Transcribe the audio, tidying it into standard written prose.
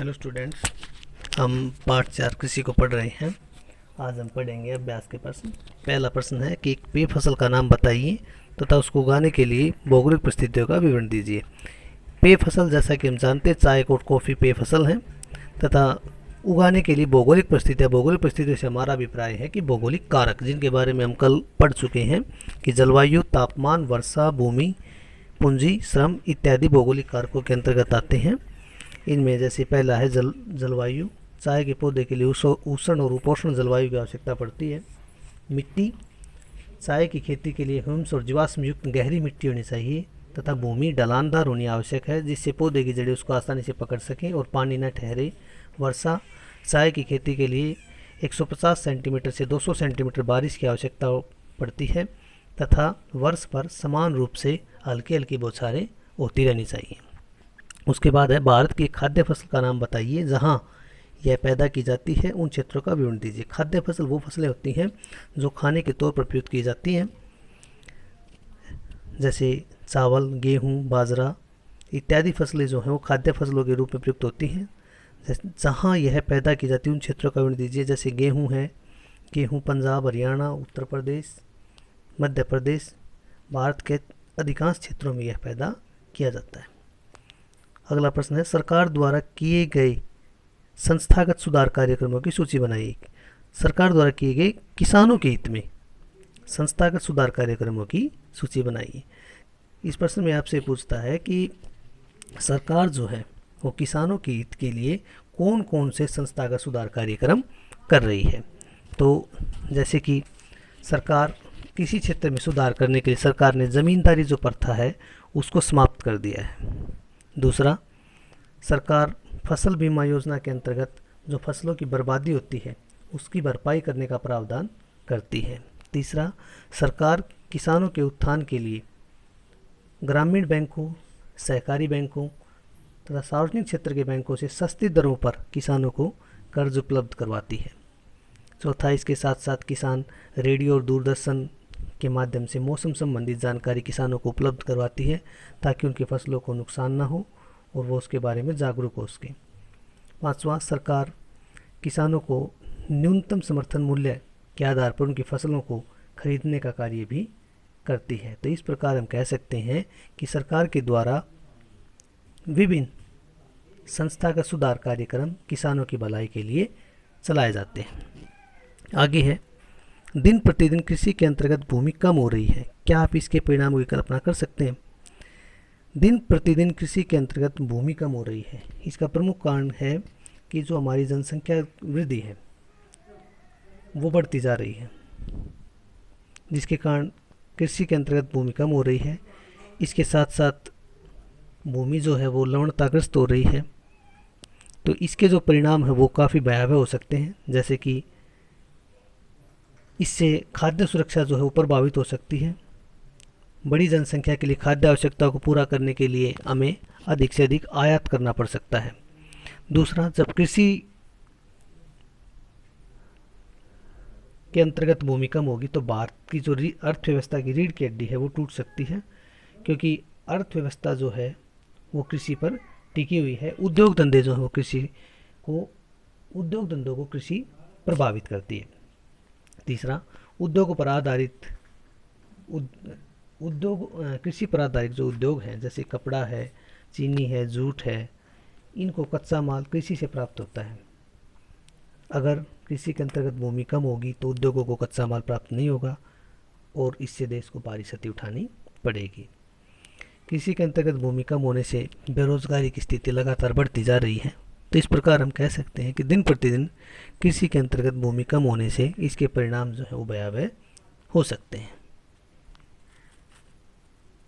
Hello students, हम पाठ 4 कृषि को पढ़ रहे हैं। आज हम पढ़ेंगे अभ्यास के प्रश्न। पहला प्रश्न है कि एक पेय फसल का नाम बताइए तथा उसको उगाने के लिए भौगोलिक परिस्थितियों का विवरण दीजिए। पेय फसल, जैसा कि हम जानते हैं, चाय और कॉफ़ी पेय फसल हैं तथा उगाने के लिए भौगोलिक परिस्थितियों से हमारा अभिप्राय है कि भौगोलिक कारक, जिनके बारे में हम कल पढ़ चुके हैं कि जलवायु, तापमान, वर्षा, भूमि, पूंजी, श्रम इत्यादि भौगोलिक कारकों के अंतर्गत आते हैं। इनमें जैसे पहला है जलवायु। चाय के पौधे के लिए उष्ण और उपोष्ण जलवायु की आवश्यकता पड़ती है। मिट्टी, चाय की खेती के लिए ह्यूमस और जीवाश्म युक्त गहरी मिट्टी होनी चाहिए तथा भूमि ढलानदार होनी आवश्यक है, जिससे पौधे की जड़ें उसको आसानी से पकड़ सकें और पानी न ठहरे। वर्षा, चाय की खेती के लिए 150 सेंटीमीटर से 200 सेंटीमीटर बारिश की आवश्यकता पड़ती है तथा वर्ष भर समान रूप से हल्की हल्की बौछारें होती रहनी चाहिए। उसके बाद है भारत की खाद्य फसल का नाम बताइए जहां यह पैदा की जाती है, उन क्षेत्रों का विवरण दीजिए। खाद्य फसल वो फसलें होती हैं जो खाने के तौर पर प्रयुक्त की जाती हैं, जैसे चावल, गेहूं, बाजरा इत्यादि फसलें जो हैं वो खाद्य फसलों के रूप में प्रयुक्त होती हैं। जहां यह पैदा की जाती है उन क्षेत्रों का विवरण दीजिए। जैसे गेहूँ है, गेहूँ पंजाब, हरियाणा, उत्तर प्रदेश, मध्य प्रदेश, भारत के अधिकांश क्षेत्रों में यह पैदा किया जाता है। अगला प्रश्न है सरकार द्वारा किए गए संस्थागत सुधार कार्यक्रमों की सूची बनाइए। सरकार द्वारा किए गए किसानों के हित में संस्थागत सुधार कार्यक्रमों की सूची बनाइए। इस प्रश्न में आपसे पूछता है कि सरकार जो है वो किसानों के हित के लिए कौन कौन से संस्थागत सुधार कार्यक्रम कर रही है। तो जैसे कि सरकार किसी क्षेत्र में सुधार करने के लिए सरकार ने ज़मींदारी जो प्रथा है उसको समाप्त कर दिया है। दूसरा, सरकार फसल बीमा योजना के अंतर्गत जो फसलों की बर्बादी होती है उसकी भरपाई करने का प्रावधान करती है। तीसरा, सरकार किसानों के उत्थान के लिए ग्रामीण बैंकों, सहकारी बैंकों तथा सार्वजनिक क्षेत्र के बैंकों से सस्ती दरों पर किसानों को कर्ज उपलब्ध करवाती है। चौथा, इसके साथ साथ किसान रेडियो और दूरदर्शन के माध्यम से मौसम संबंधित जानकारी किसानों को उपलब्ध करवाती है ताकि उनकी फसलों को नुकसान ना हो और वो उसके बारे में जागरूक हो सके। पांचवा, सरकार किसानों को न्यूनतम समर्थन मूल्य के आधार पर उनकी फसलों को खरीदने का कार्य भी करती है। तो इस प्रकार हम कह सकते हैं कि सरकार के द्वारा विभिन्न संस्थागत सुधार कार्यक्रम किसानों की भलाई के लिए चलाए जाते हैं। आगे है दिन प्रतिदिन कृषि के अंतर्गत भूमि कम हो रही है, क्या आप इसके परिणामों की कल्पना कर सकते हैं। दिन प्रतिदिन कृषि के अंतर्गत भूमि कम हो रही है, इसका प्रमुख कारण है कि जो हमारी जनसंख्या वृद्धि है वो बढ़ती जा रही है, जिसके कारण कृषि के अंतर्गत भूमि कम हो रही है। इसके साथ साथ भूमि जो है वो लवणताग्रस्त हो रही है। तो इसके जो परिणाम है वो काफ़ी भयावह हो सकते हैं, जैसे कि इससे खाद्य सुरक्षा जो है वो प्रभावित हो सकती है। बड़ी जनसंख्या के लिए खाद्य आवश्यकताओं को पूरा करने के लिए हमें अधिक से अधिक आयात करना पड़ सकता है। दूसरा, जब कृषि के अंतर्गत भूमि कम होगी तो भारत की जो अर्थव्यवस्था की रीढ़ की हड्डी है वो टूट सकती है, क्योंकि अर्थव्यवस्था जो है वो कृषि पर टिकी हुई है। उद्योग धंधे जो है वो उद्योग धंधों को कृषि प्रभावित करती है। तीसरा, उद्योगों पर आधारित कृषि पर आधारित जो उद्योग हैं, जैसे कपड़ा है, चीनी है, जूट है, इनको कच्चा माल कृषि से प्राप्त होता है। अगर कृषि के अंतर्गत भूमि कम होगी तो उद्योगों को कच्चा माल प्राप्त नहीं होगा और इससे देश को भारी क्षति उठानी पड़ेगी। कृषि के अंतर्गत भूमि कम होने से बेरोजगारी की स्थिति लगातार बढ़ती जा रही है। तो इस प्रकार हम कह सकते हैं कि दिन प्रतिदिन कृषि के अंतर्गत भूमि कम होने से इसके परिणाम जो है वो भयावह हो सकते हैं।